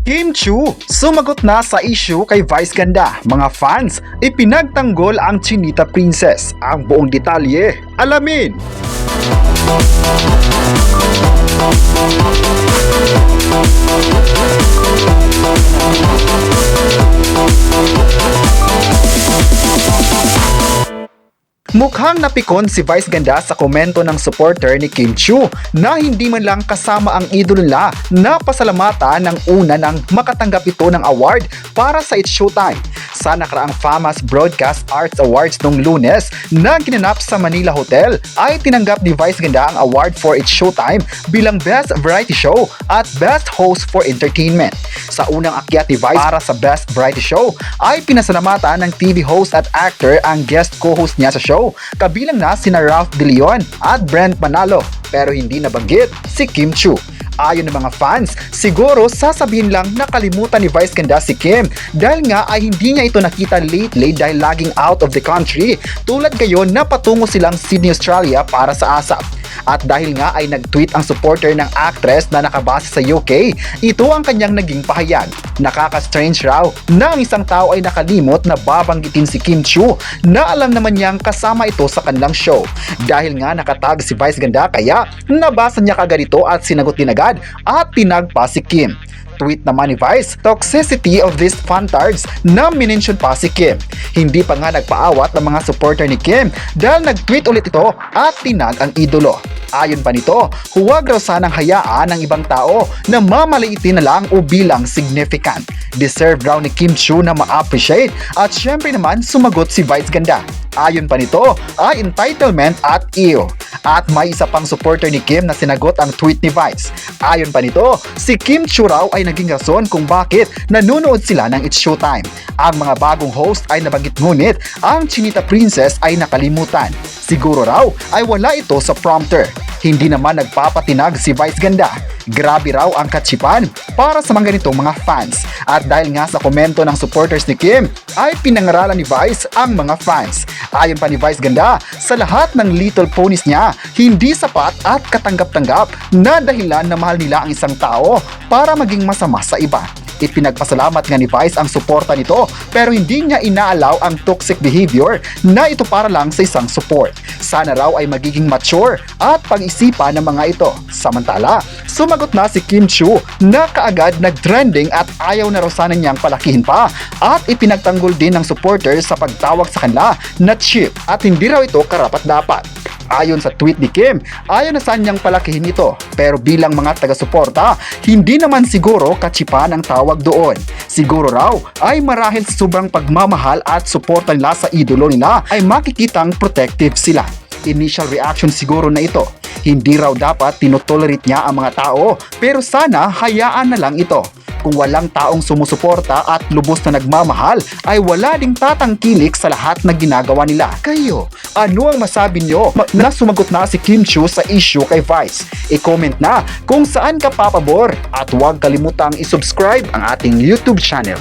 Kim Chiu, sumagot na sa issue kay Vice Ganda. Mga fans, ipinagtanggol ang Chinita Princess. Ang buong detalye, alamin! Mukhang napikon si Vice Ganda sa komento ng supporter ni Kim Chiu na hindi man lang kasama ang idolo nila na pasalamatan ng una nang makatanggap ito ng award para sa It's Showtime sa nakaraang FAMAS Broadcast Arts Awards noong Lunes na ginanap sa Manila Hotel. Ay tinanggap ni Vice Ganda ang award for It's Showtime bilang Best Variety Show at Best Host for Entertainment. Sa unang akyat ni Vice para sa Best Variety Show ay pinasalamatan ng TV host at actor ang guest co-host niya sa show, kabilang na sina Ralph De Leon at Brent Manalo, pero hindi nabanggit si Kim Chiu. Ayon ng mga fans, siguro sasabihin lang nakalimutan ni Vice Ganda si Kim dahil nga ay hindi niya ito nakita lately dahil laging out of the country, tulad ngayon na patungo silang Sydney, Australia para sa ASAP. At dahil nga ay nag-tweet ang supporter ng actress na nakabase sa UK, ito ang kanyang naging pahayag. Nakaka-strange raw na ang isang tao ay nakalimot na babanggitin si Kim Chiu na alam naman niyang kasama ito sa kanilang show. Dahil nga nakatag si Vice Ganda kaya nabasa niya kagad ito at sinagot din agad at tinag pa si Kim. Tweet naman ni Vice, toxicity of these fantards na minention pa si Kim. Hindi pa nga nagpaawat ng mga supporter ni Kim dahil nag-tweet ulit ito at tinag ang idolo. Ayon pa nito, huwag raw sanang hayaan ng ibang tao na mamaliitin na lang o bilang significant. Deserve raw ni Kim Chiu na ma-appreciate at syempre naman sumagot si Vice Ganda. Ayon pa nito ay entitlement at ew. At may isa pang supporter ni Kim na sinagot ang tweet ni Vice. Ayon pa nito, si Kim Chiu raw ay naging rason kung bakit nanonood sila ng It's Showtime. Ang mga bagong host ay nabanggit ngunit ang Chinita Princess ay nakalimutan. Siguro raw ay wala ito sa prompter. Hindi naman nagpapatinag si Vice Ganda. Grabe raw ang katsipan para sa mga ganitong mga fans. At dahil nga sa komento ng supporters ni Kim, ay pinangaralan ni Vice ang mga fans. Ayon pa ni Vice Ganda, sa lahat ng little ponies niya, hindi sapat at katanggap-tanggap na dahilan na mahal nila ang isang tao para maging masama sa iba. Ipinagpasalamat nga ni Vice ang suporta nito pero hindi niya inaalaw ang toxic behavior na ito para lang sa isang support. Sana raw ay magiging mature at pag-isipan ng mga ito. Samantala, sumagot na si Kim Chiu na kaagad nag-trending at ayaw na raw sana niyang palakihin pa at ipinagtanggol din ng supporters sa pagtawag sa kanila na cheap at hindi raw ito karapat-dapat. Ayon sa tweet ni Kim, ayaw na saan niyang palakihin ito pero bilang mga taga-suporta, hindi naman siguro katsipan ang tawag doon. Siguro raw ay marahil sa sobrang pagmamahal at suporta nila sa idolo nila ay makikitang protective sila. Initial reaction siguro na ito. Hindi raw dapat tinotolerate niya ang mga tao pero sana hayaan na lang ito. Kung walang taong sumusuporta at lubos na nagmamahal, ay wala ding tatangkilik sa lahat na ginagawa nila. Kayo, ano ang masabi nyo na sumagot na si Kim Chiu sa issue kay Vice? I-comment na kung saan ka papabor at huwag kalimutang i-subscribe ang ating YouTube channel.